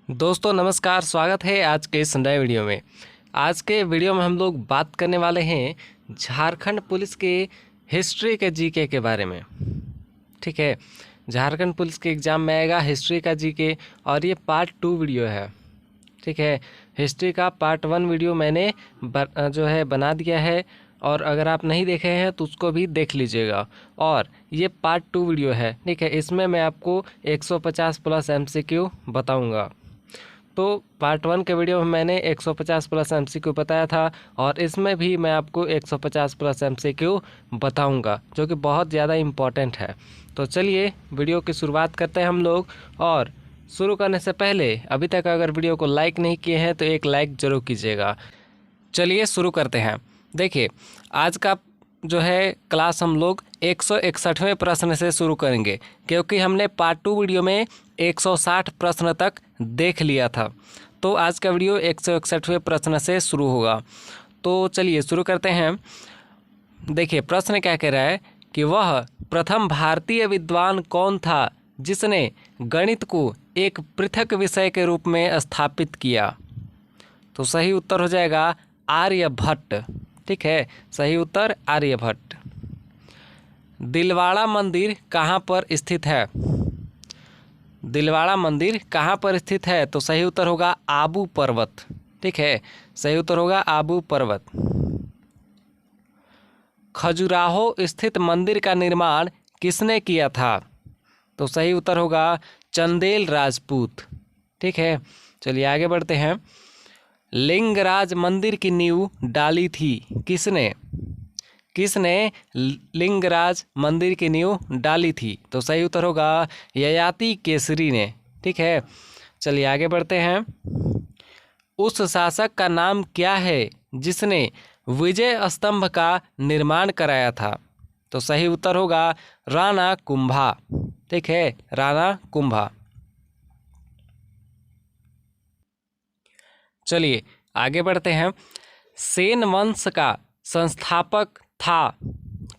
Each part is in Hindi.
दोस्तों नमस्कार, स्वागत है आज के इस नए वीडियो में। आज के वीडियो में हम लोग बात करने वाले हैं झारखंड पुलिस के हिस्ट्री के जीके के बारे में। ठीक है, झारखंड पुलिस के एग्ज़ाम में आएगा हिस्ट्री का जीके और ये पार्ट 2 वीडियो है। ठीक है, हिस्ट्री का पार्ट 1 वीडियो मैंने बना दिया है और अगर आप नहीं देखे हैं तो उसको भी देख लीजिएगा। और ये पार्ट 2 वीडियो है। ठीक है, इसमें मैं आपको 150 प्लस MCQ बताऊंगा। तो पार्ट 1 के वीडियो में मैंने 150 प्लस MCQ बताया था और इसमें भी मैं आपको 150 प्लस MCQ बताऊंगा, जो कि बहुत ज़्यादा इम्पॉर्टेंट है। तो चलिए वीडियो की शुरुआत करते हैं हम लोग। और शुरू करने से पहले अभी तक अगर वीडियो को लाइक नहीं किए हैं तो एक लाइक ज़रूर कीजिएगा। चलिए शुरू करते हैं। देखिए, आज का क्लास हम लोग 161वें प्रश्न से शुरू करेंगे, क्योंकि हमने पार्ट 2 वीडियो में 160 प्रश्न तक देख लिया था। तो आज का वीडियो 161वें प्रश्न से शुरू होगा। तो चलिए शुरू करते हैं। देखिए, प्रश्न क्या कह रहा है कि वह प्रथम भारतीय विद्वान कौन था जिसने गणित को एक पृथक विषय के रूप में स्थापित किया। तो सही उत्तर हो जाएगा आर्यभट्ट। ठीक है, सही उत्तर आर्यभट्ट। दिलवाड़ा मंदिर कहाँ पर स्थित है? दिलवाड़ा मंदिर कहाँ पर स्थित है? तो सही उत्तर होगा आबू पर्वत। ठीक है, सही उत्तर होगा आबू पर्वत। खजुराहो स्थित मंदिर का निर्माण किसने किया था? तो सही उत्तर होगा चंदेल राजपूत। ठीक है, चलिए आगे बढ़ते हैं। लिंगराज मंदिर की नींव डाली थी किसने? किसने लिंगराज मंदिर की नींव डाली थी? तो सही उत्तर होगा ययाति केसरी ने। ठीक है, चलिए आगे बढ़ते हैं। उस शासक का नाम क्या है जिसने विजय स्तंभ का निर्माण कराया था? तो सही उत्तर होगा राणा कुंभा। ठीक है, राणा कुंभा। चलिए आगे बढ़ते हैं। सेन वंश का संस्थापक था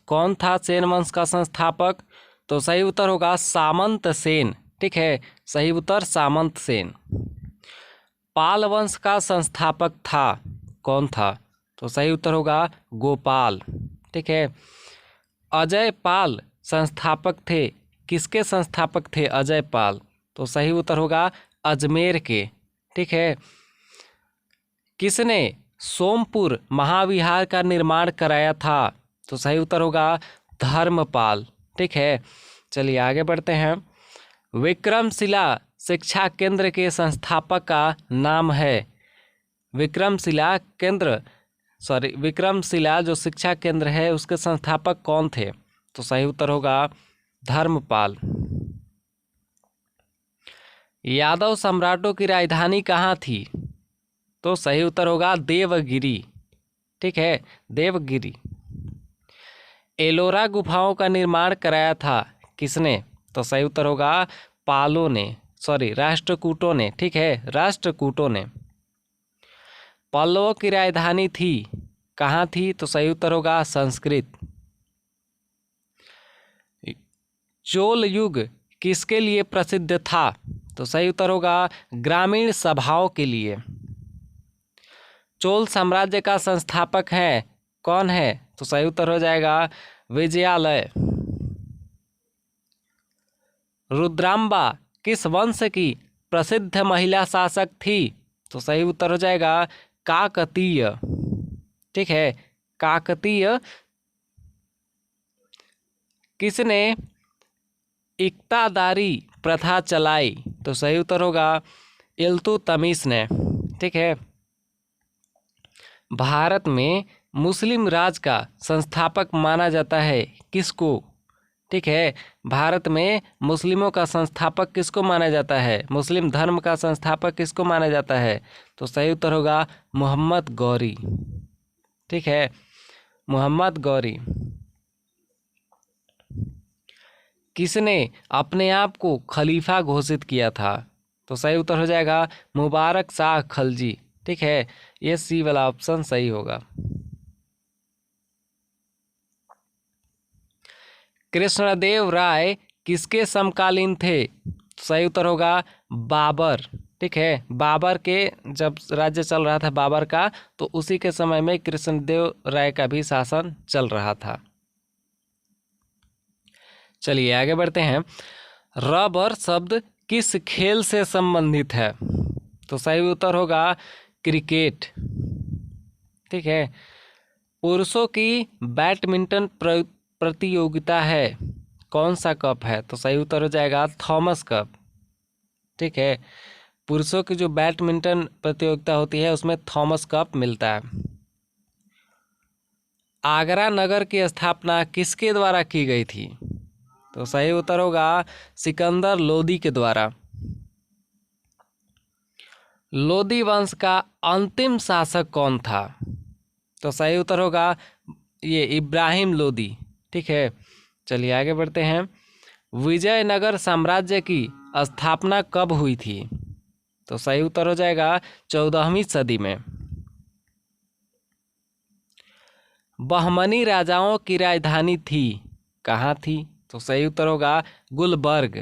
कौन था? सेन वंश का संस्थापक? तो सही उत्तर होगा सामंत सेन। ठीक है, सही उत्तर सामंत सेन। पाल वंश का संस्थापक था कौन था? तो सही उत्तर होगा गोपाल। ठीक है, अजय पाल संस्थापक थे। किसके संस्थापक थे अजय पाल? तो सही उत्तर होगा अजमेर के। ठीक है, किसने सोमपुर महाविहार का निर्माण कराया था? तो सही उत्तर होगा धर्मपाल। ठीक है, चलिए आगे बढ़ते हैं। विक्रमशिला शिक्षा केंद्र के संस्थापक का नाम है? विक्रमशिला जो शिक्षा केंद्र है उसके संस्थापक कौन थे? तो सही उत्तर होगा धर्मपाल। यादव सम्राटों की राजधानी कहाँ थी? तो सही उत्तर होगा देवगिरी। ठीक है, देवगिरी। एलोरा गुफाओं का निर्माण कराया था किसने? तो सही उत्तर होगा राष्ट्रकूटों ने। ठीक है, राष्ट्रकूटों ने। पल्लवों की राजधानी थी कहाँ थी? तो सही उत्तर होगा संस्कृत। चोल युग किसके लिए प्रसिद्ध था? तो सही उत्तर होगा ग्रामीण सभाओं के लिए। चोल साम्राज्य का संस्थापक कौन है? तो सही उत्तर हो जाएगा विजयालय। रुद्रांबा किस वंश की प्रसिद्ध महिला शासक थी? तो सही उत्तर हो जाएगा काकतीय। ठीक है, काकतीय। किसने इक्तादारी प्रथा चलाई? तो सही उत्तर होगा इल्तुतमिश ने। ठीक है, भारत में मुस्लिम राज का संस्थापक माना जाता है किसको? ठीक है, भारत में मुस्लिमों का संस्थापक किसको माना जाता है? मुस्लिम धर्म का संस्थापक किसको माना जाता है? तो सही उत्तर होगा मोहम्मद गौरी। ठीक है, मोहम्मद गौरी। किसने अपने आप को खलीफा घोषित किया था? तो सही उत्तर हो जाएगा मुबारक शाह खलजी। ठीक है, ये सी वाला ऑप्शन सही होगा। कृष्णदेव राय किसके समकालीन थे? सही उत्तर होगा बाबर। ठीक है, बाबर के जब राज्य चल रहा था बाबर का, तो उसी के समय में कृष्णदेव राय का भी शासन चल रहा था। चलिए आगे बढ़ते हैं। रबर शब्द किस खेल से संबंधित है? तो सही उत्तर होगा क्रिकेट। ठीक है। पुरुषों की बैडमिंटन प्रतियोगिता है, कौन सा कप है? तो सही उत्तर हो जाएगा थॉमस कप। ठीक है, पुरुषों की जो बैडमिंटन प्रतियोगिता होती है उसमें थॉमस कप मिलता है। आगरा नगर की स्थापना किसके द्वारा की गई थी? तो सही उत्तर होगा सिकंदर लोदी के द्वारा। लोदी वंश का अंतिम शासक कौन था? तो सही उत्तर होगा ये इब्राहिम लोदी। ठीक है, चलिए आगे बढ़ते हैं। विजयनगर साम्राज्य की स्थापना कब हुई थी? तो सही उत्तर हो जाएगा 14वीं सदी में। बहमनी राजाओं की राजधानी थी, कहाँ थी? तो सही उत्तर होगा गुलबर्ग।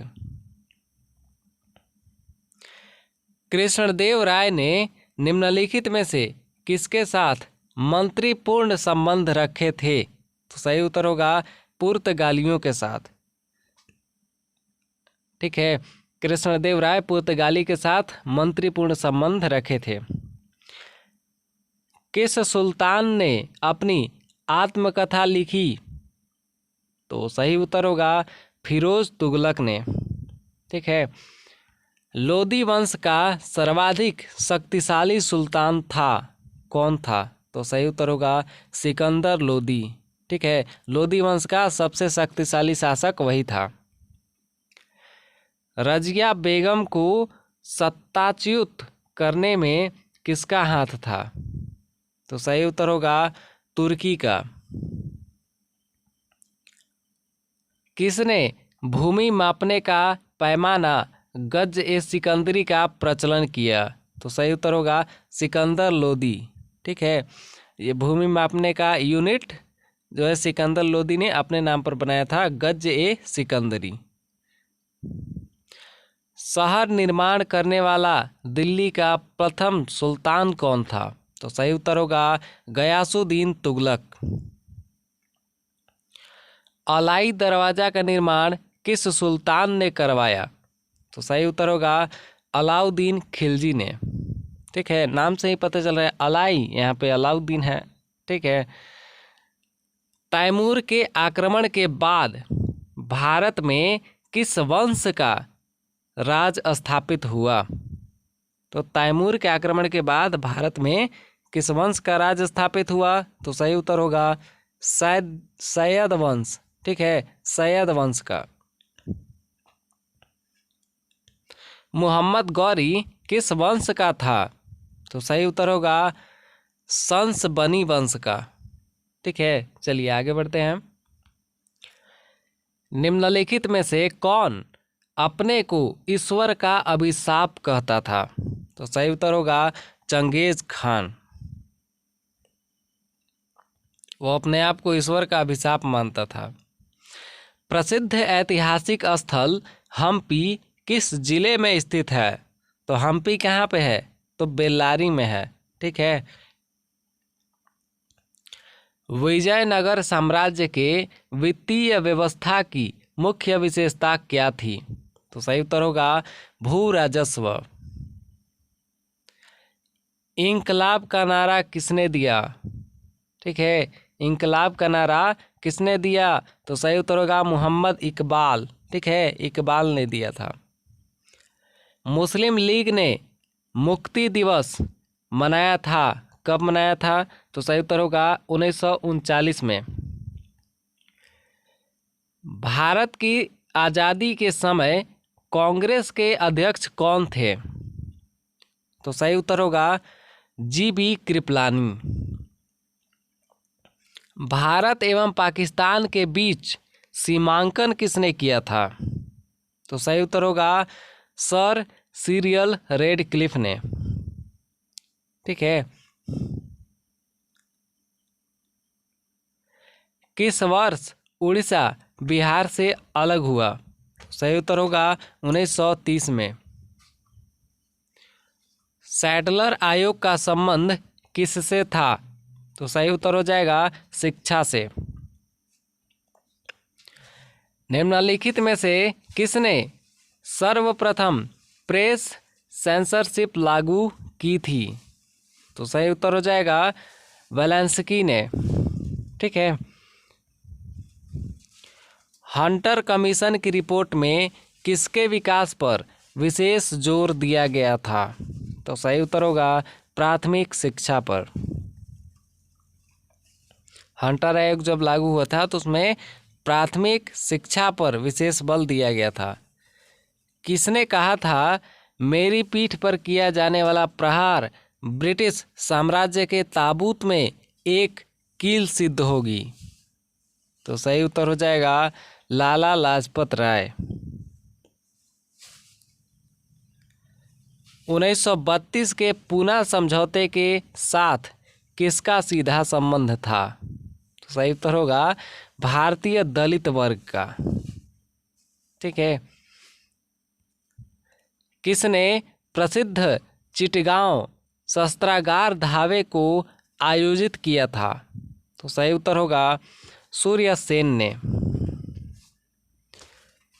कृष्णदेव राय ने निम्नलिखित में से किसके साथ मंत्रीपूर्ण संबंध रखे थे? तो सही उत्तर होगा पुर्तगालियों के साथ। ठीक है, कृष्णदेव राय पुर्तगाली के साथ मंत्रीपूर्ण संबंध रखे थे। किस सुल्तान ने अपनी आत्मकथा लिखी? तो सही उत्तर होगा फिरोज तुगलक ने। ठीक है, लोदी वंश का सर्वाधिक शक्तिशाली सुल्तान था, कौन था? तो सही उत्तर होगा सिकंदर लोदी। ठीक है, लोदी वंश का सबसे शक्तिशाली शासक वही था। रजिया बेगम को सत्ताच्युत करने में किसका हाथ था? तो सही उत्तर होगा तुर्की का। किसने भूमि मापने का पैमाना गज ए सिकंदरी का प्रचलन किया? तो सही उत्तर होगा सिकंदर लोदी। ठीक है, ये भूमि मापने का यूनिट जो है सिकंदर लोदी ने अपने नाम पर बनाया था, गज ए सिकंदरी। शहर निर्माण करने वाला दिल्ली का प्रथम सुल्तान कौन था? तो सही उत्तर होगा गयासुद्दीन तुगलक। अलाई दरवाजा का निर्माण किस सुल्तान ने करवाया? तो सही उत्तर होगा अलाउद्दीन खिलजी ने। ठीक है, नाम से ही पता चल रहा है अलाई, यहाँ पे अलाउद्दीन है। ठीक है, तैमूर के आक्रमण के बाद भारत में किस वंश का राज स्थापित हुआ? तो तैमूर के आक्रमण के बाद भारत में किस वंश का राज स्थापित हुआ? तो सही उत्तर होगा सैयद वंश। ठीक है, सैयद वंश का। मोहम्मद गौरी किस वंश का था? तो सही उत्तर होगा संस बनी वंश का। ठीक है, चलिए आगे बढ़ते हैं। निम्नलिखित में से कौन अपने को ईश्वर का अभिशाप कहता था? तो सही उत्तर होगा चंगेज खान। वो अपने आप को ईश्वर का अभिशाप मानता था। प्रसिद्ध ऐतिहासिक स्थल हम्पी किस जिले में स्थित है? तो हम्पी कहाँ पे है? तो बेल्लारी में है। ठीक है, विजयनगर साम्राज्य के वित्तीय व्यवस्था की मुख्य विशेषता क्या थी? तो सही उत्तर होगा भू राजस्व। इंकलाब का नारा किसने दिया? ठीक है, इंकलाब का नारा किसने दिया? तो सही उत्तर होगा मोहम्मद इकबाल। ठीक है, इकबाल ने दिया था। मुस्लिम लीग ने मुक्ति दिवस मनाया था, कब मनाया था? तो सही उत्तर होगा 1939 में। भारत की आज़ादी के समय कांग्रेस के अध्यक्ष कौन थे? तो सही उत्तर होगा जीबी कृपलानी। भारत एवं पाकिस्तान के बीच सीमांकन किसने किया था? तो सही उत्तर होगा सर सीरियल रेडक्लिफ ने। ठीक है, किस वर्ष उड़ीसा बिहार से अलग हुआ? सही उत्तर होगा 1930 में। सैडलर आयोग का संबंध किससे था? तो सही उत्तर हो जाएगा शिक्षा से। निम्नलिखित में से किसने सर्वप्रथम प्रेस सेंसरशिप लागू की थी? तो सही उत्तर हो जाएगा वेलेंस्की ने। ठीक है। हंटर कमीशन की रिपोर्ट में किसके विकास पर विशेष जोर दिया गया था? तो सही उत्तर होगा प्राथमिक शिक्षा पर। हंटर आयोग जब लागू हुआ था तो उसमें प्राथमिक शिक्षा पर विशेष बल दिया गया था। किसने कहा था मेरी पीठ पर किया जाने वाला प्रहार ब्रिटिश साम्राज्य के ताबूत में एक कील सिद्ध होगी? तो सही उत्तर हो जाएगा लाला लाजपत राय। 1932 के पूना समझौते के साथ किसका सीधा संबंध था? तो सही उत्तर होगा भारतीय दलित वर्ग का। ठीक है। किसने प्रसिद्ध चिटगांव शस्त्रागार धावे को आयोजित किया था? तो सही उत्तर होगा सूर्य सेन ने।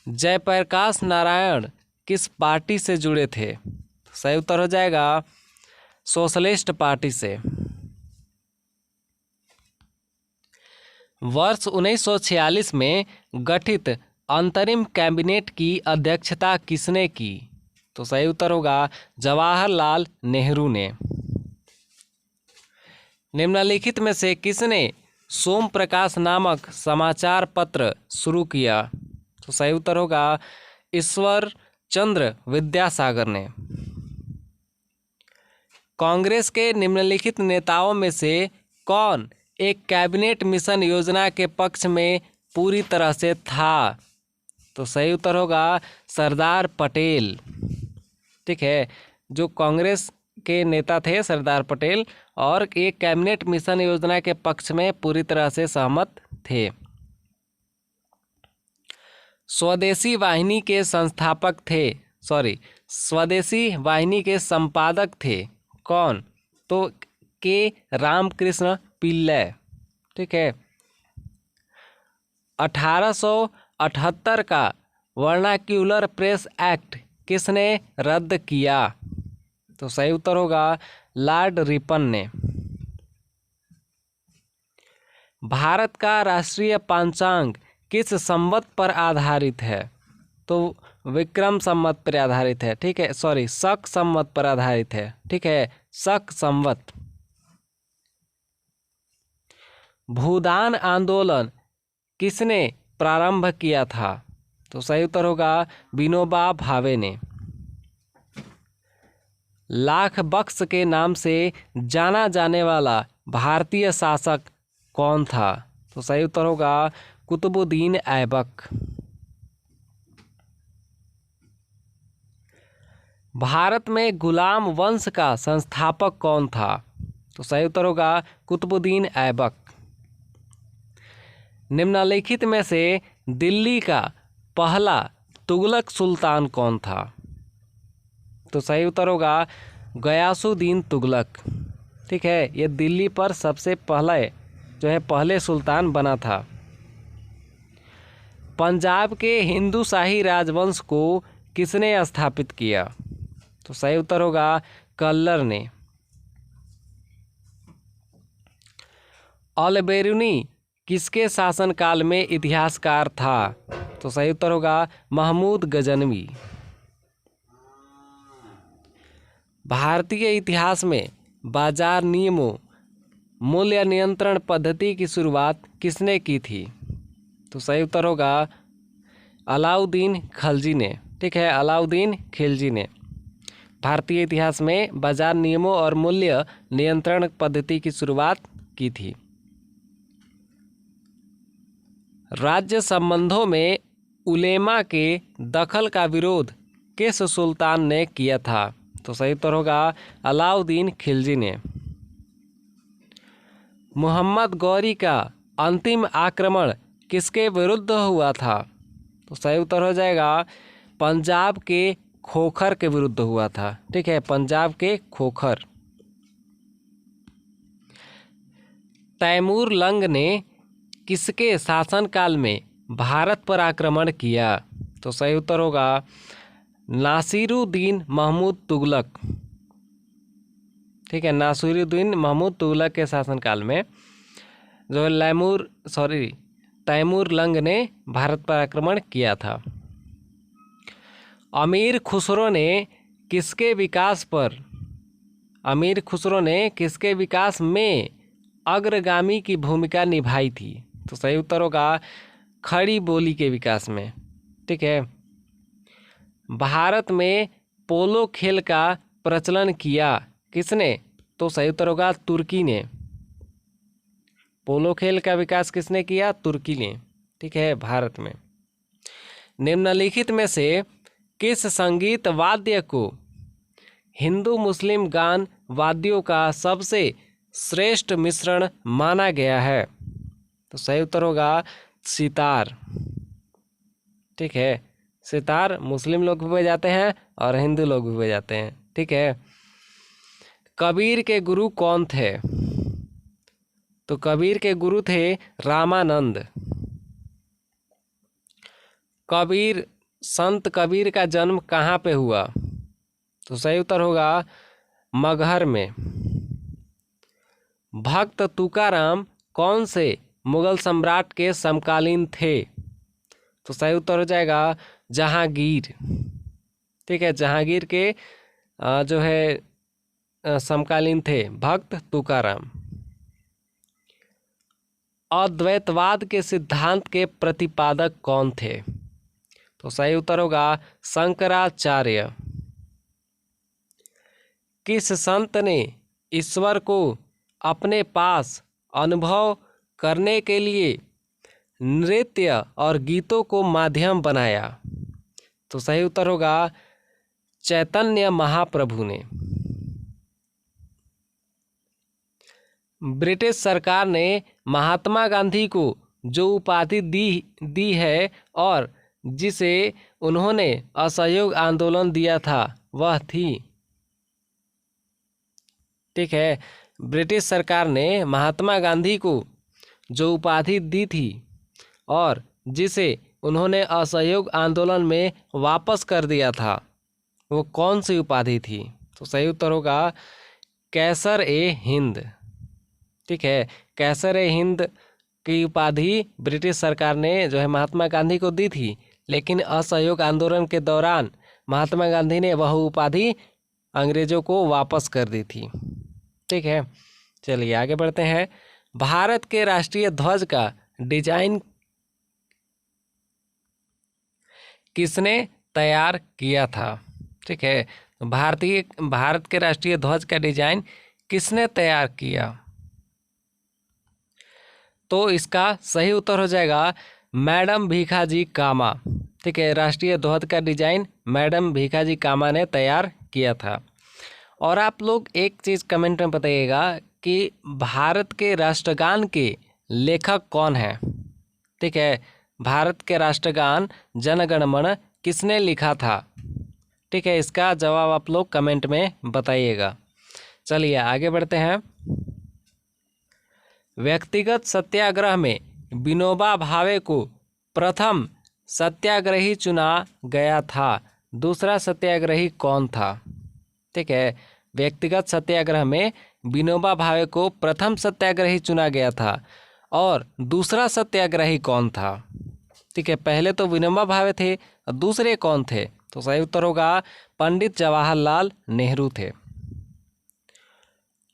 जयप्रकाश नारायण किस पार्टी से जुड़े थे? तो सही उत्तर हो जाएगा सोशलिस्ट पार्टी से। वर्ष 1946 में गठित अंतरिम कैबिनेट की अध्यक्षता किसने की? तो सही उत्तर होगा जवाहरलाल नेहरू ने। निम्नलिखित में से किसने सोम प्रकाश नामक समाचार पत्र शुरू किया? तो सही उत्तर होगा ईश्वर चंद्र विद्यासागर ने। कांग्रेस के निम्नलिखित नेताओं में से कौन एक कैबिनेट मिशन योजना के पक्ष में पूरी तरह से था? तो सही उत्तर होगा सरदार पटेल। ठीक है। जो कांग्रेस के नेता थे सरदार पटेल और एक कैबिनेट मिशन योजना के पक्ष में पूरी तरह से सहमत थे। स्वदेशी वाहिनी के संस्थापक थे, स्वदेशी वाहिनी के संपादक थे कौन? तो के रामकृष्ण पिल्लै। ठीक है। 1878 का वर्नाक्यूलर प्रेस एक्ट किसने रद्द किया? तो सही उत्तर होगा लॉर्ड रिपन ने। भारत का राष्ट्रीय पंचांग किस संवत पर आधारित है? तो विक्रम संवत पर आधारित है। ठीक है। शक संवत पर आधारित है। ठीक है। शक संवत। भूदान आंदोलन किसने प्रारंभ किया था? तो सही उत्तर होगा विनोबा भावे ने। लाख बख्श के नाम से जाना जाने वाला भारतीय शासक कौन था? तो सही उत्तर होगा कुतुबुद्दीन ऐबक। भारत में गुलाम वंश का संस्थापक कौन था? तो सही उत्तर होगा कुतुबुद्दीन ऐबक। निम्नलिखित में से दिल्ली का पहला तुगलक सुल्तान कौन था? तो सही उत्तर होगा गयासुद्दीन तुगलक। ठीक है। ये दिल्ली पर सबसे पहले सुल्तान बना था। पंजाब के हिंदू शाही राजवंश को किसने स्थापित किया? तो सही उत्तर होगा कल्लर ने। अल-बेरूनी किसके शासनकाल में इतिहासकार था? तो सही उत्तर होगा महमूद गजनवी। भारतीय इतिहास में बाजार नियमों मूल्य नियंत्रण पद्धति की शुरुआत किसने की थी? तो सही उत्तर होगा अलाउद्दीन खिलजी ने। ठीक है। अलाउद्दीन खिलजी ने भारतीय इतिहास में बाजार नियमों और मूल्य नियंत्रण पद्धति की शुरुआत की थी। राज्य संबंधों में उलेमा के दखल का विरोध किस सुल्तान ने किया था? तो सही उत्तर होगा अलाउद्दीन खिलजी ने। मोहम्मद गौरी का अंतिम आक्रमण किसके विरुद्ध हुआ था? तो सही उत्तर हो जाएगा पंजाब के खोखर के विरुद्ध हुआ था। ठीक है, पंजाब के खोखर। तैमूर लंग ने किसके शासनकाल में भारत पर आक्रमण किया? तो सही उत्तर होगा नासिरुद्दीन महमूद तुगलक। ठीक है, नासिरुद्दीन महमूद तुगलक के शासनकाल में जो तैमूर लंग ने भारत पर आक्रमण किया था। अमीर खुसरो ने किसके विकास में अग्रगामी की भूमिका निभाई थी? तो सही उत्तर होगा खड़ी बोली के विकास में। ठीक है, भारत में पोलो खेल का प्रचलन किया किसने? तो सही उत्तर होगा तुर्की ने। पोलो खेल का विकास किसने किया? तुर्की ने। ठीक है, भारत में। निम्नलिखित में से किस संगीत वाद्य को हिंदू मुस्लिम गान वाद्यों का सबसे श्रेष्ठ मिश्रण माना गया है? तो सही उत्तर होगा सितार। ठीक है, सितार मुस्लिम लोग भी बजाते हैं और हिंदू लोग भी बजाते हैं। ठीक है, कबीर के गुरु कौन थे? तो कबीर के गुरु थे रामानंद। संत कबीर का जन्म कहाँ पे हुआ? तो सही उत्तर होगा मगहर में। भक्त तुकाराम कौन से मुगल सम्राट के समकालीन थे? तो सही उत्तर हो जाएगा जहांगीर। ठीक है, जहांगीर के जो है समकालीन थे भक्त तुकाराम। अद्वैतवाद के सिद्धांत के प्रतिपादक कौन थे? तो सही उत्तर होगा शंकराचार्य। किस संत ने ईश्वर को अपने पास अनुभव करने के लिए नृत्य और गीतों को माध्यम बनाया? तो सही उत्तर होगा चैतन्य महाप्रभु ने। ब्रिटिश सरकार ने महात्मा गांधी को जो उपाधि दी है और जिसे उन्होंने असहयोग आंदोलन दिया था वह थी? ठीक है, ब्रिटिश सरकार ने महात्मा गांधी को जो उपाधि दी थी और जिसे उन्होंने असहयोग आंदोलन में वापस कर दिया था वो कौन सी उपाधि थी? तो सही उत्तर होगा कैसर-ए-हिंद। ठीक है, कैसर-ए-हिंद की उपाधि ब्रिटिश सरकार ने जो है महात्मा गांधी को दी थी, लेकिन असहयोग आंदोलन के दौरान महात्मा गांधी ने वह उपाधि अंग्रेजों को वापस कर दी थी। ठीक है, चलिए आगे बढ़ते हैं। भारत के राष्ट्रीय ध्वज का डिजाइन किसने तैयार किया था? ठीक है, भारत के राष्ट्रीय ध्वज का डिजाइन किसने तैयार किया? तो इसका सही उत्तर हो जाएगा मैडम भीखाजी कामा। ठीक है, राष्ट्रीय ध्वज का डिजाइन मैडम भीखाजी कामा ने तैयार किया था। और आप लोग एक चीज़ कमेंट में बताइएगा कि भारत के राष्ट्रगान के लेखक कौन है? ठीक है, भारत के राष्ट्रगान जन गण मन किसने लिखा था? ठीक है, इसका जवाब आप लोग कमेंट में बताइएगा। चलिए आगे बढ़ते हैं। व्यक्तिगत सत्याग्रह में विनोबा भावे को प्रथम सत्याग्रही चुना गया था, दूसरा सत्याग्रही कौन था? ठीक है, व्यक्तिगत सत्याग्रह में विनोबा भावे को प्रथम सत्याग्रही चुना गया था और दूसरा सत्याग्रही कौन था? ठीक है, पहले तो विनोबा भावे थे, दूसरे कौन थे? तो सही उत्तर होगा पंडित जवाहरलाल नेहरू थे।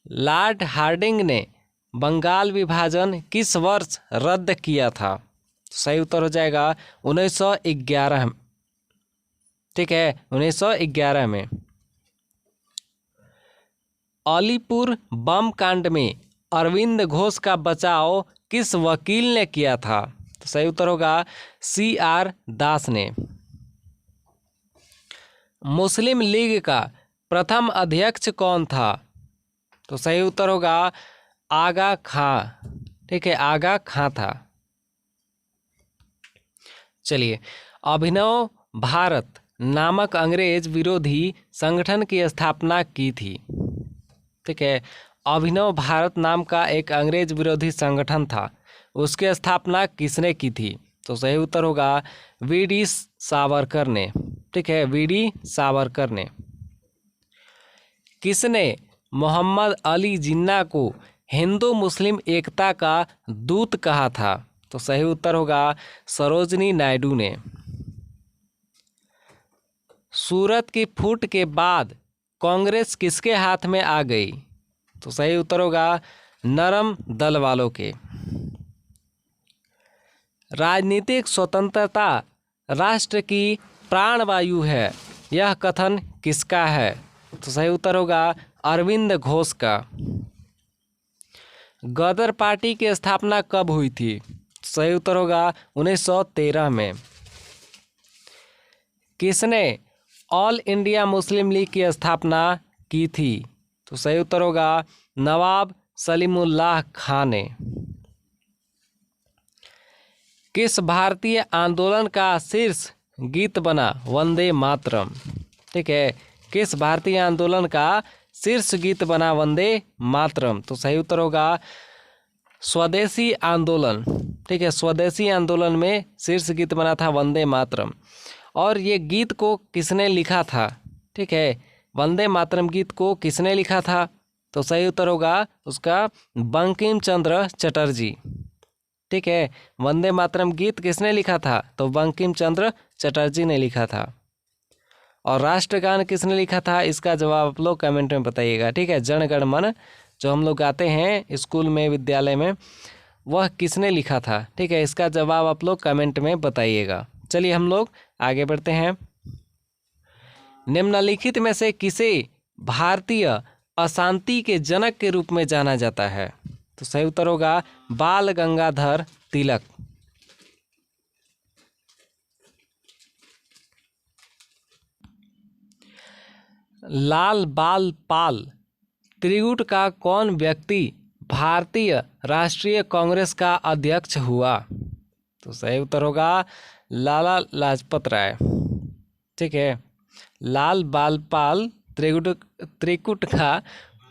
लॉर्ड हार्डिंग ने बंगाल विभाजन किस वर्ष रद्द किया था? सही उत्तर हो जाएगा 1911। ठीक है, 1911 में। अलीपुर बम कांड में अरविंद घोष का बचाव किस वकील ने किया था? तो सही उत्तर होगा CR दास ने। मुस्लिम लीग का प्रथम अध्यक्ष कौन था? तो सही उत्तर होगा आगा खां। ठीक है, आगा खां था। चलिए, अभिनव भारत नामक अंग्रेज विरोधी संगठन की स्थापना की थी? ठीक है, अभिनव भारत नाम का एक अंग्रेज विरोधी संगठन था, उसकी स्थापना किसने की थी? तो सही उत्तर होगा वी.डी. सावरकर ने। ठीक है, वी.डी. सावरकर ने। किसने मोहम्मद अली जिन्ना को हिंदू मुस्लिम एकता का दूत कहा था? तो सही उत्तर होगा सरोजनी नायडू ने। सूरत की फूट के बाद कांग्रेस किसके हाथ में आ गई? तो सही उत्तर होगा नरम दल वालों के। राजनीतिक स्वतंत्रता राष्ट्र की प्राणवायु है, यह कथन किसका है? तो सही उत्तर होगा अरविंद घोष का। गदर पार्टी की स्थापना कब हुई थी? सही उत्तर होगा 1913 में। किसने ऑल इंडिया मुस्लिम लीग की स्थापना की थी? तो सही उत्तर होगा नवाब सलीमुल्लाह खां ने। किस भारतीय आंदोलन का शीर्ष गीत बना वंदे मातरम? ठीक है, किस भारतीय आंदोलन का शीर्ष गीत बना वंदे मातरम? तो सही उत्तर होगा स्वदेशी आंदोलन। ठीक है, स्वदेशी आंदोलन में शीर्ष गीत बना था वंदे मातरम। और ये गीत को किसने लिखा था? ठीक है, वंदे मातरम गीत को किसने लिखा था? तो सही उत्तर होगा उसका बंकिम चंद्र चटर्जी। ठीक है, वंदे मातरम गीत किसने लिखा था? तो बंकिम चंद्र चटर्जी ने लिखा था। और राष्ट्रगान किसने लिखा था? इसका जवाब आप लोग कमेंट में बताइएगा। ठीक है, जन गण मन जो हम लोग गाते हैं स्कूल में विद्यालय में, वह किसने लिखा था? ठीक है, इसका जवाब आप लोग कमेंट में बताइएगा। चलिए हम लोग आगे बढ़ते हैं। निम्नलिखित में से किसे भारतीय अशांति के जनक के रूप में जाना जाता है? तो सही उत्तर होगा बाल गंगाधर तिलक। लाल बाल पाल त्रिगुट का कौन व्यक्ति भारतीय राष्ट्रीय कांग्रेस का अध्यक्ष हुआ? तो सही उत्तर होगा लाला लाजपत राय। ठीक है, लाल बाल पाल त्रिकुट का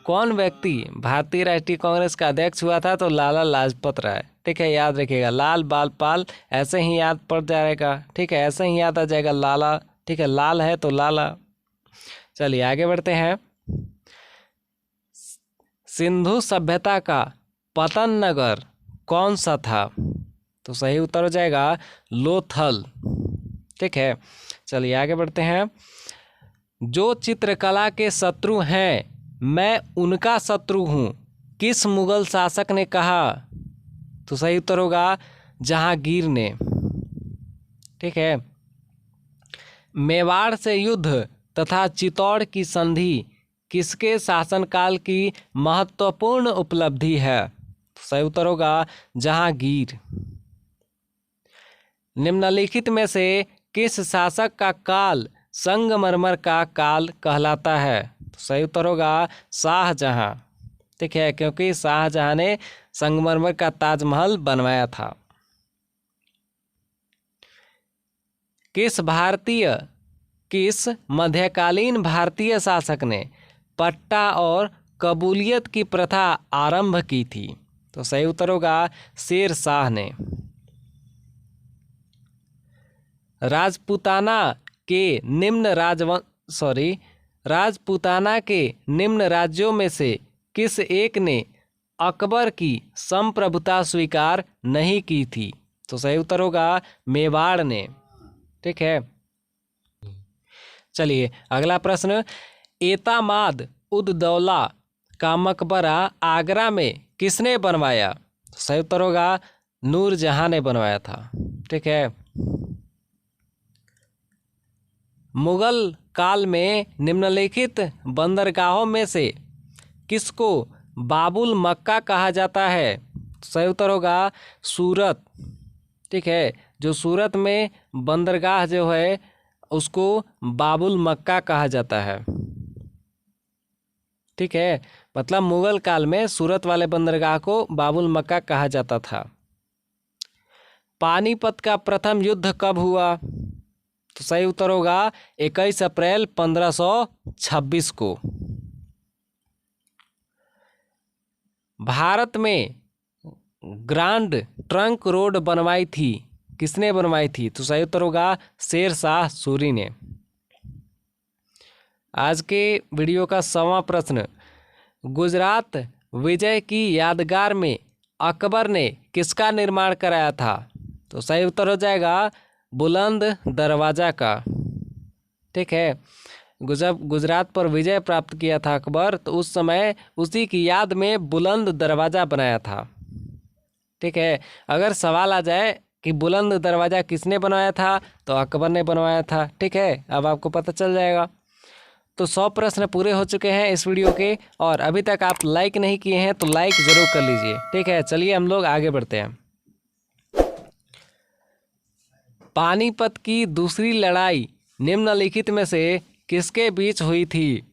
कौन व्यक्ति भारतीय राष्ट्रीय कांग्रेस का अध्यक्ष हुआ था? तो लाला लाजपत राय। ठीक है, याद रखिएगा लाल बाल पाल, ऐसे ही याद पड़ जाएगा। ठीक है, ऐसे ही याद आ जाएगा लाला। ठीक है, लाल है तो लाला। चलिए आगे बढ़ते हैं। सिंधु सभ्यता का पतन नगर कौन सा था? तो सही उत्तर हो जाएगा लोथल। ठीक है, चलिए आगे बढ़ते हैं। जो चित्रकला के शत्रु हैं मैं उनका शत्रु हूँ, किस मुगल शासक ने कहा? तो सही उत्तर होगा जहांगीर ने। ठीक है, मेवाड़ से युद्ध तथा चित्तौड़ की संधि किसके शासनकाल की महत्वपूर्ण उपलब्धि है? तो सही उत्तर होगा जहांगीर। निम्नलिखित में से किस शासक का काल संगमरमर का काल कहलाता है? तो सही उत्तर होगा शाहजहां। ठीक है, क्योंकि शाहजहां ने संगमरमर का ताजमहल बनवाया था। किस मध्यकालीन भारतीय शासक ने पट्टा और कबूलियत की प्रथा आरंभ की थी? तो सही उत्तर होगा शेर शाह ने। राजपूताना के निम्न राज्यों में से किस एक ने अकबर की संप्रभुता स्वीकार नहीं की थी? तो सही उत्तर होगा मेवाड़ ने। ठीक है, चलिए अगला प्रश्न। एतामाद उद दौला का मकबरा आगरा में किसने बनवाया? तो सही उत्तर होगा नूरजहां ने बनवाया था। ठीक है, मुगल काल में निम्नलिखित बंदरगाहों में से किसको बाबुल मक्का कहा जाता है? सही उत्तर होगा सूरत। ठीक है, जो सूरत में बंदरगाह जो है उसको बाबुल मक्का कहा जाता है। ठीक है, मतलब मुगल काल में सूरत वाले बंदरगाह को बाबुल मक्का कहा जाता था। पानीपत का प्रथम युद्ध कब हुआ? तो सही उत्तर होगा 21 अप्रैल 1526 को। भारत में ग्रांड ट्रंक रोड बनवाई थी, किसने बनवाई थी? तो सही उत्तर होगा शेर शाह सूरी ने। आज के वीडियो का 100वां प्रश्न, गुजरात विजय की यादगार में अकबर ने किसका निर्माण कराया था? तो सही उत्तर हो जाएगा बुलंद दरवाजा का। ठीक है, जब गुजरात पर विजय प्राप्त किया था अकबर, तो उस समय उसी की याद में बुलंद दरवाजा बनाया था। ठीक है, अगर सवाल आ जाए कि बुलंद दरवाजा किसने बनवाया था, तो अकबर ने बनवाया था। ठीक है, अब आपको पता चल जाएगा। तो 100 प्रश्न पूरे हो चुके हैं इस वीडियो के, और अभी तक आप लाइक नहीं किए हैं तो लाइक जरूर कर लीजिए। ठीक है, चलिए हम लोग आगे बढ़ते हैं। पानीपत की दूसरी लड़ाई निम्नलिखित में से किसके बीच हुई थी?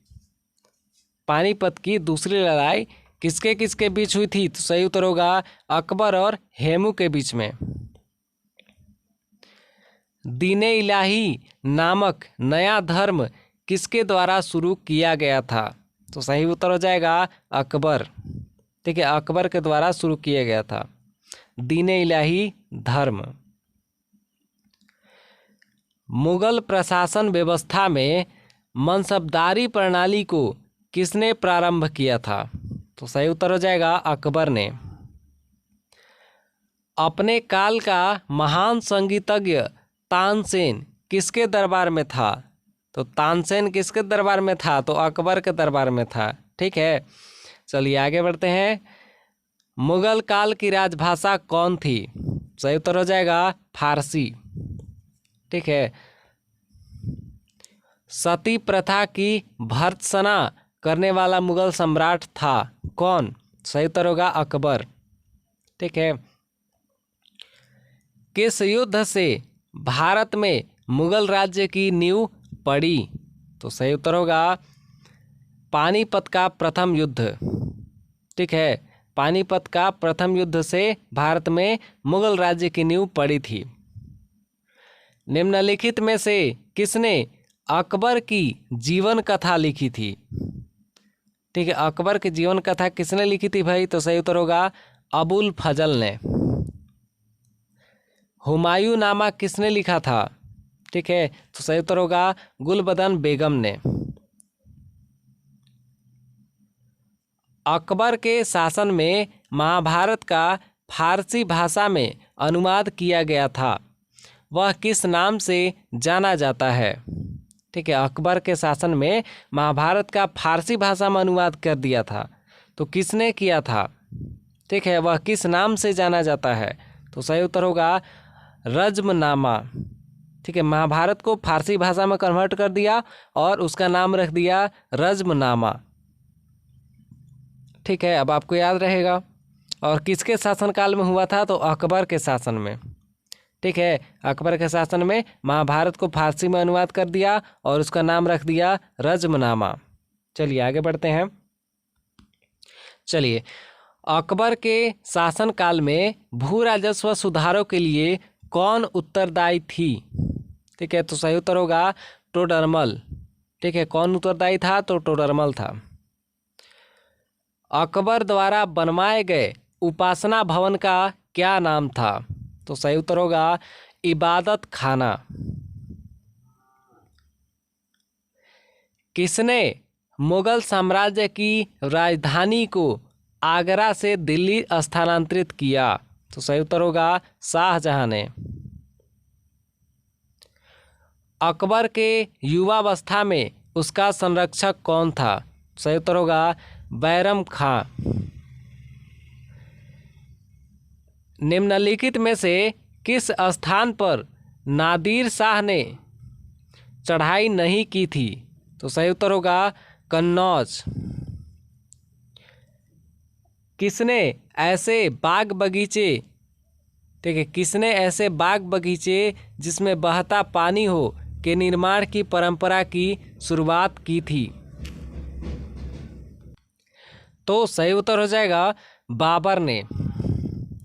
पानीपत की दूसरी लड़ाई किसके किसके बीच हुई थी? तो सही उत्तर होगा अकबर और हेमू के बीच में। दीने इलाही नामक नया धर्म किसके द्वारा शुरू किया गया था? तो सही उत्तर हो जाएगा अकबर। ठीक है, अकबर के द्वारा शुरू किया गया था दीने इलाही धर्म। मुगल प्रशासन व्यवस्था में मनसबदारी प्रणाली को किसने प्रारंभ किया था? तो सही उत्तर हो जाएगा अकबर ने। अपने काल का महान संगीतज्ञ तानसेन किसके दरबार में था? तो तानसेन किसके दरबार में था? तो अकबर के दरबार में था। ठीक है, चलिए आगे बढ़ते हैं। मुगल काल की राजभाषा कौन थी? सही उत्तर हो जाएगा फारसी। ठीक है, सती प्रथा की भर्त्सना करने वाला मुगल सम्राट था कौन? सही उत्तर होगा अकबर। ठीक है, किस युद्ध से भारत में मुगल राज्य की नींव पड़ी? तो सही उत्तर होगा पानीपत का प्रथम युद्ध। ठीक है, पानीपत का प्रथम युद्ध से भारत में मुगल राज्य की नींव पड़ी थी। निम्नलिखित में से किसने अकबर की जीवन कथा लिखी थी? ठीक है, अकबर की जीवन कथा किसने लिखी थी भाई? तो सही उत्तर होगा अबुल फजल ने। हुमायूं नामा किसने लिखा था? ठीक है, तो सही उत्तर होगा गुलबदन बेगम ने। अकबर के शासन में महाभारत का फारसी भाषा में अनुवाद किया गया था, वह किस नाम से जाना जाता है? ठीक है, अकबर के शासन में महाभारत का फारसी भाषा में अनुवाद कर दिया था, तो किसने किया था? ठीक है, वह किस नाम से जाना जाता है? तो सही उत्तर होगा रज्मनामा। ठीक है, महाभारत को फारसी भाषा में कन्वर्ट कर दिया और उसका नाम रख दिया रज्मनामा। ठीक है, अब आपको याद रहेगा। और किसके शासनकाल में हुआ था? तो अकबर के शासन में। ठीक है, अकबर के शासन में महाभारत को फारसी में अनुवाद कर दिया और उसका नाम रख दिया रज्मनामा। चलिए आगे बढ़ते हैं। चलिए, अकबर के शासनकाल में भू राजस्व सुधारों के लिए कौन उत्तरदायी थी? ठीक है, तो सही उत्तर होगा टोडरमल। ठीक है, कौन उत्तरदायी था? तो टोडरमल था। अकबर द्वारा बनवाए गए उपासना भवन का क्या नाम था? तो सही उत्तर होगा इबादत खाना। किसने मुगल साम्राज्य की राजधानी को आगरा से दिल्ली स्थानांतरित किया? तो सही उत्तर होगा शाहजहां ने। अकबर के युवावस्था में उसका संरक्षक कौन था? सही उत्तर होगा बैरम खां। निम्नलिखित में से किस स्थान पर नादिर शाह ने चढ़ाई नहीं की थी? तो सही उत्तर होगा कन्नौज। किसने ऐसे बाग बगीचे, ठीक है, किसने ऐसे बाग बगीचे जिसमें बहता पानी हो के निर्माण की परंपरा की शुरुआत की थी? तो सही उत्तर हो जाएगा बाबर ने।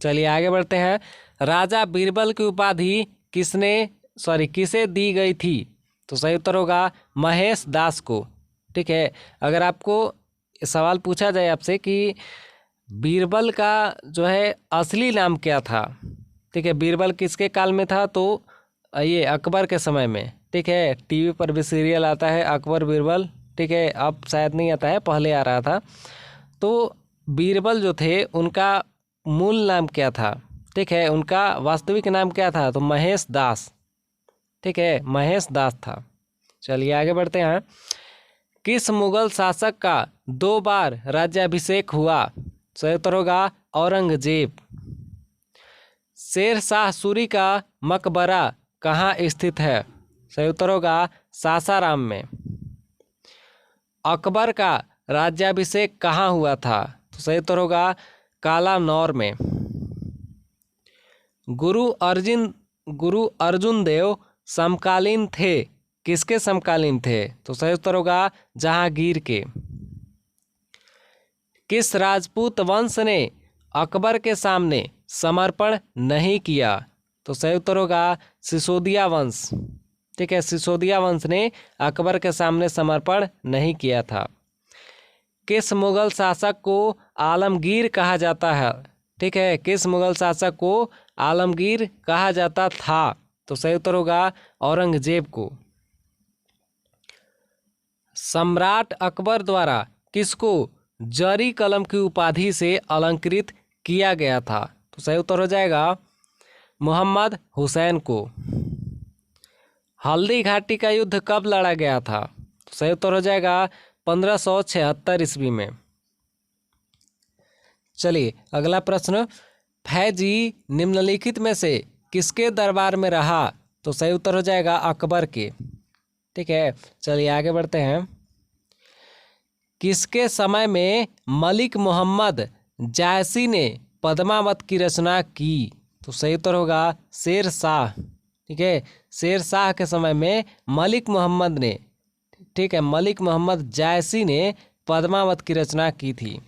चलिए आगे बढ़ते हैं। राजा बीरबल की उपाधि किसने किसे दी गई थी? तो सही उत्तर होगा महेश दास को। ठीक है, अगर आपको सवाल पूछा जाए आपसे कि बीरबल का जो है असली नाम क्या था, ठीक है, बीरबल किसके काल में था, तो ये अकबर के समय में। ठीक है, टीवी पर भी सीरियल आता है अकबर बीरबल। ठीक है, अब शायद नहीं आता है, पहले आ रहा था। तो बीरबल जो थे उनका मूल नाम क्या था? ठीक है, उनका वास्तविक नाम क्या था? तो महेश दास। ठीक है, महेश दास था। चलिए आगे बढ़ते हैं। किस मुगल शासक का 2 बार राज्याभिषेक हुआ? सही उत्तर होगा औरंगजेब। शेर शाह सूरी का मकबरा कहाँ स्थित है? सही उत्तर होगा सासाराम में। अकबर का राज्याभिषेक कहाँ हुआ था? तो सही उत्तर होगा कालानौर में। गुरु अर्जुन देव समकालीन थे, किसके समकालीन थे? तो सही उत्तर होगा जहांगीर के। किस राजपूत वंश ने अकबर के सामने समर्पण नहीं किया? तो सही उत्तर होगा सिसोदिया वंश। ठीक है, सिसोदिया वंश ने अकबर के सामने समर्पण नहीं किया था। किस मुगल शासक को आलमगीर कहा जाता है? ठीक है, किस मुगल शासक को आलमगीर कहा जाता था? तो सही उत्तर होगा औरंगजेब को। सम्राट अकबर द्वारा किसको जरी कलम की उपाधि से अलंकृत किया गया था? तो सही उत्तर हो जाएगा मोहम्मद हुसैन को। हल्दी घाटी का युद्ध कब लड़ा गया था? तो सही उत्तर हो जाएगा 1576 ईस्वी में। चलिए अगला प्रश्न, फैजी निम्नलिखित में से किसके दरबार में रहा? तो सही उत्तर हो जाएगा अकबर के। ठीक है, चलिए आगे बढ़ते हैं। किसके समय में मलिक मोहम्मद जायसी ने पद्मावत की रचना की? तो सही उत्तर होगा शेर शाह। ठीक है, शेर शाह के समय में मलिक मोहम्मद ने, ठीक है, मलिक मोहम्मद जायसी ने पद्मावत की रचना की थी।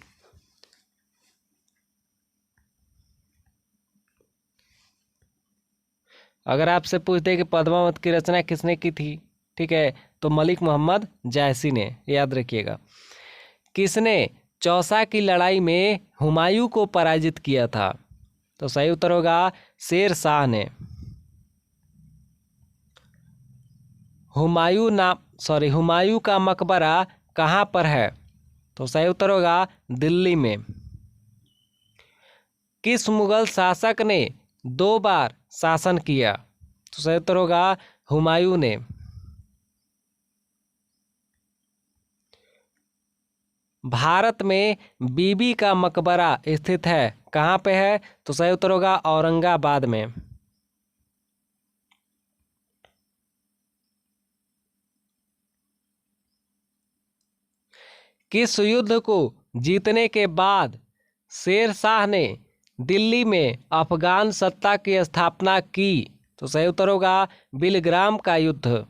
अगर आपसे पूछते हैं कि पद्मावत की रचना किसने की थी, ठीक है, तो मलिक मोहम्मद जायसी ने, याद रखिएगा। किसने चौसा की लड़ाई में हुमायूं को पराजित किया था? तो सही उत्तर होगा शेर शाह ने। हुमायूं का मकबरा कहाँ पर है? तो सही उत्तर होगा दिल्ली में। किस मुगल शासक ने 2 बार शासन किया? तो सही उत्तर होगा हुमायूं ने। भारत में बीबी का मकबरा स्थित है, कहाँ पे है? तो सही उत्तर होगा औरंगाबाद में। किस युद्ध को जीतने के बाद शेर शाह ने दिल्ली में अफगान सत्ता की स्थापना की? तो सही उत्तर होगा बिलग्राम का युद्ध।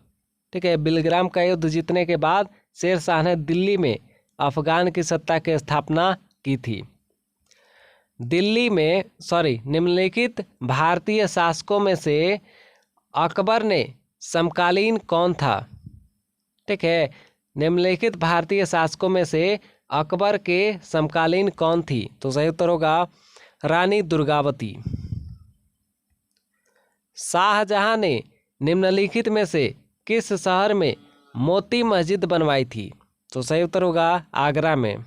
ठीक है, बिलग्राम का युद्ध जीतने के बाद शेर शाह ने दिल्ली में अफगान की सत्ता की स्थापना की थी। दिल्ली में निम्नलिखित भारतीय शासकों में से अकबर ने समकालीन कौन था? ठीक है, निम्नलिखित भारतीय शासकों में से अकबर के समकालीन कौन थी? तो सही उत्तर होगा रानी दुर्गावती। शाहजहां ने निम्नलिखित में से किस शहर में मोती मस्जिद बनवाई थी? तो सही उत्तर होगा आगरा में।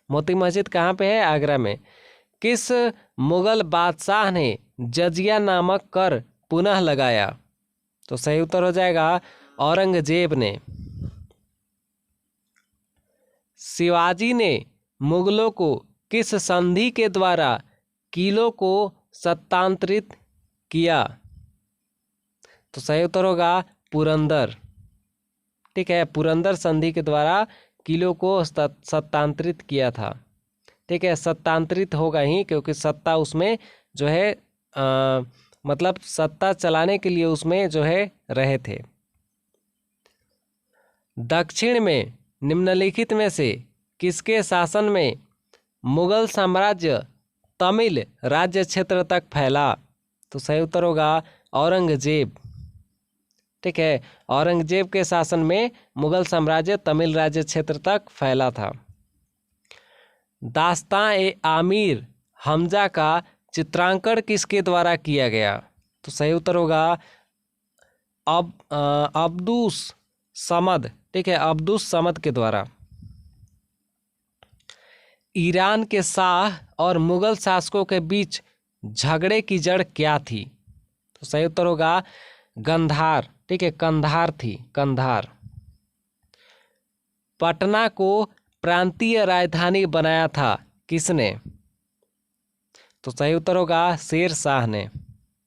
मोती मस्जिद कहाँ पे है? आगरा में। किस मुगल बादशाह ने जजिया नामक कर पुनः लगाया? तो सही उत्तर हो जाएगा औरंगजेब ने। शिवाजी ने मुगलों को किस संधि के द्वारा किलों को सत्तांतरित किया? तो सही उत्तर होगा पुरंदर। ठीक है, पुरंदर संधि के द्वारा किलों को सत्तांतरित किया था। ठीक है, सत्तांतरित होगा ही, क्योंकि सत्ता उसमें जो है मतलब सत्ता चलाने के लिए उसमें जो है रहे थे। दक्षिण में निम्नलिखित में से किसके शासन में मुगल साम्राज्य तमिल राज्य क्षेत्र तक फैला? तो सही उत्तर होगा औरंगजेब। ठीक है। औरंगजेब के शासन में मुगल साम्राज्य तमिल राज्य क्षेत्र तक फैला था। दास्तान-ए-आमीर हमजा का चित्रांकन किसके द्वारा किया गया? तो सही उत्तर होगा अब्दुस समद, ठीक है, अब्दुस समद के द्वारा। ईरान के शाह और मुगल शासकों के बीच झगड़े की जड़ क्या थी? तो सही उत्तर होगा गंधार, ठीक है, कंधार थी, कंधार। पटना को प्रांतीय राजधानी बनाया था किसने? तो सही उत्तर होगा शेर शाह ने,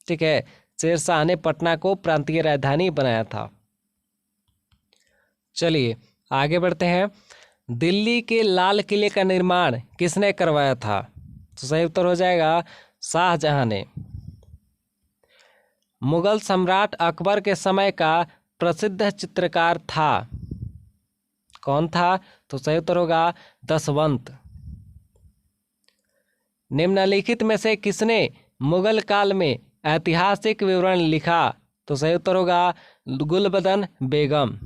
ठीक है, शेर शाह ने पटना को प्रांतीय राजधानी बनाया था। चलिए आगे बढ़ते हैं। दिल्ली के लाल किले का निर्माण किसने करवाया था? तो सही उत्तर हो जाएगा शाहजहां ने। मुगल सम्राट अकबर के समय का प्रसिद्ध चित्रकार था, कौन था? तो सही उत्तर होगा दशवंत। निम्नलिखित में से किसने मुगल काल में ऐतिहासिक विवरण लिखा? तो सही उत्तर होगा गुलबदन बेगम।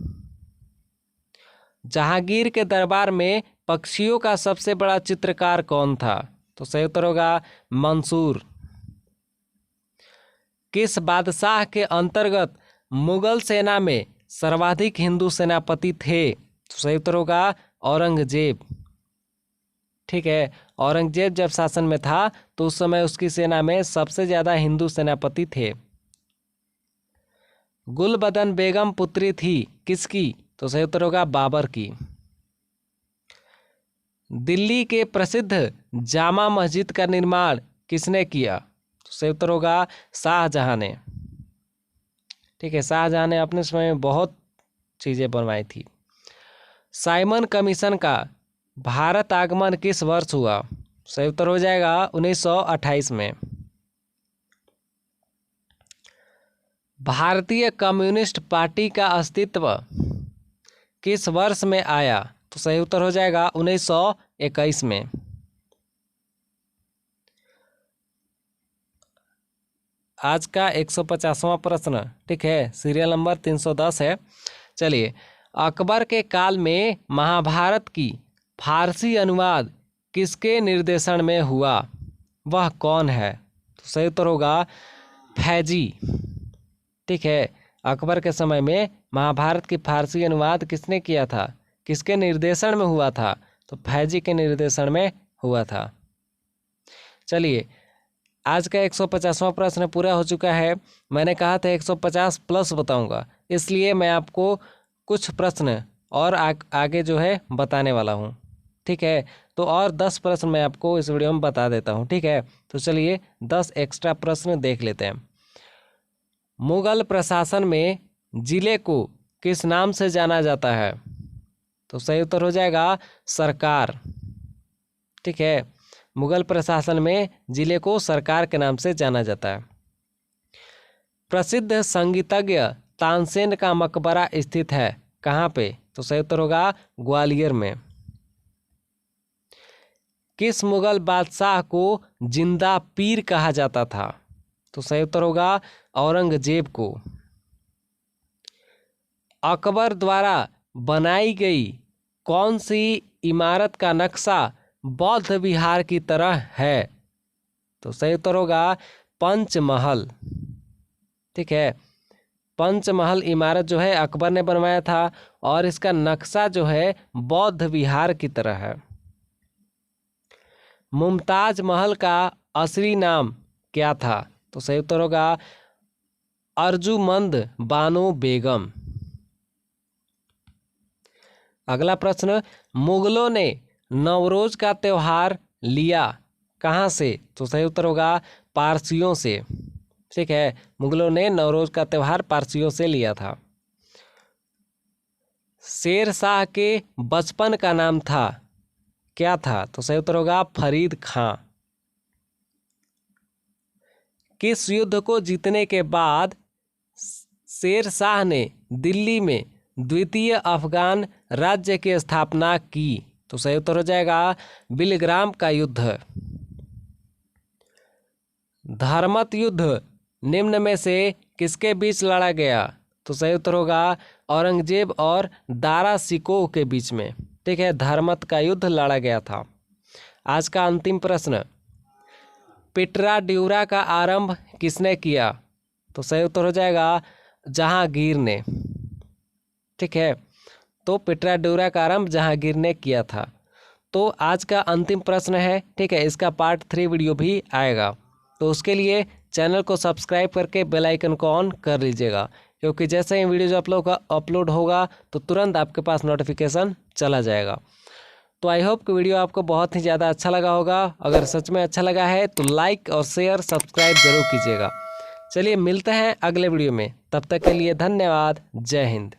जहांगीर के दरबार में पक्षियों का सबसे बड़ा चित्रकार कौन था? तो सही उत्तर होगा मंसूर। किस बादशाह के अंतर्गत मुगल सेना में सर्वाधिक हिंदू सेनापति थे? तो सही उत्तर होगा औरंगजेब, ठीक है। औरंगजेब जब शासन में था तो उस समय उसकी सेना में सबसे ज्यादा हिंदू सेनापति थे। गुलबदन बेगम पुत्री थी किसकी? तो सही उत्तर होगा बाबर की। दिल्ली के प्रसिद्ध जामा मस्जिद का निर्माण किसने किया? तो सही उत्तर होगा शाहजहां ने, ठीक है, शाहजहां ने अपने समय में बहुत चीजें बनवाई थी। साइमन कमीशन का भारत आगमन किस वर्ष हुआ? सही उत्तर हो जाएगा 1928 में। भारतीय कम्युनिस्ट पार्टी का अस्तित्व किस वर्ष में आया? तो सही उत्तर हो जाएगा 1921 में। आज का 150वां प्रश्न, ठीक है, सीरियल नंबर 310 है। चलिए, अकबर के काल में महाभारत की फारसी अनुवाद किसके निर्देशन में हुआ? वह कौन है? तो सही उत्तर होगा फैजी, ठीक है। अकबर के समय में महाभारत की फारसी अनुवाद किसने किया था? किसके निर्देशन में हुआ था? तो फैजी के निर्देशन में हुआ था। चलिए, आज का 150वां प्रश्न पूरा हो चुका है। मैंने कहा था 150 प्लस बताऊंगा, इसलिए मैं आपको कुछ प्रश्न और आगे जो है बताने वाला हूं, ठीक है। तो और 10 प्रश्न मैं आपको इस वीडियो में बता देता हूं, ठीक है। तो चलिए 10 एक्स्ट्रा प्रश्न देख लेते हैं। मुगल प्रशासन में जिले को किस नाम से जाना जाता है? तो सही उत्तर हो जाएगा सरकार, ठीक है। मुगल प्रशासन में जिले को सरकार के नाम से जाना जाता है। प्रसिद्ध संगीतज्ञ तानसेन का मकबरा स्थित है कहाँ पे? तो सही उत्तर होगा ग्वालियर में। किस मुगल बादशाह को जिंदा पीर कहा जाता था? तो सही उत्तर होगा औरंगजेब को। अकबर द्वारा बनाई गई कौन सी इमारत का नक्शा बौद्ध विहार की तरह है? तो सही उत्तर होगा पंचमहल, ठीक है। पंचमहल इमारत जो है अकबर ने बनवाया था और इसका नक्शा जो है बौद्ध विहार की तरह है। मुमताज महल का असली नाम क्या था? तो सही उत्तर होगा अर्जुमंद बानो बेगम। अगला प्रश्न, मुगलों ने नवरोज का त्योहार लिया कहाँ से? तो सही उत्तर होगा पारसियों से, ठीक है। मुगलों ने नवरोज का त्योहार पारसियों से लिया था। शेर शाह के बचपन का नाम था, क्या था? तो सही उत्तर होगा फरीद खां। किस युद्ध को जीतने के बाद शेर शाह ने दिल्ली में द्वितीय अफगान राज्य की स्थापना की? तो सही उत्तर हो जाएगा बिलग्राम का युद्ध। धर्मत युद्ध निम्न में से किसके बीच लड़ा गया? तो सही उत्तर होगा औरंगजेब और दारा शिकोह के बीच में, ठीक है, धर्मत का युद्ध लड़ा गया था। आज का अंतिम प्रश्न, पिटराड्यूरा का आरंभ किसने किया? तो सही उत्तर हो जाएगा जहांगीर ने, ठीक है। तो पिटराड्यूरा का आरंभ जहांगीर ने किया था। तो आज का अंतिम प्रश्न है, ठीक है, इसका पार्ट 3 वीडियो भी आएगा, तो उसके लिए चैनल को सब्सक्राइब करके बेल आइकन को ऑन कर लीजिएगा, क्योंकि जैसे ही वीडियो जो अपलोड होगा तो तुरंत आपके पास नोटिफिकेशन चला जाएगा। तो आई होप कि वीडियो आपको बहुत ही ज़्यादा अच्छा लगा होगा। अगर सच में अच्छा लगा है तो लाइक और शेयर सब्सक्राइब जरूर कीजिएगा। चलिए मिलते हैं अगले वीडियो में, तब तक के लिए धन्यवाद। जय हिंद।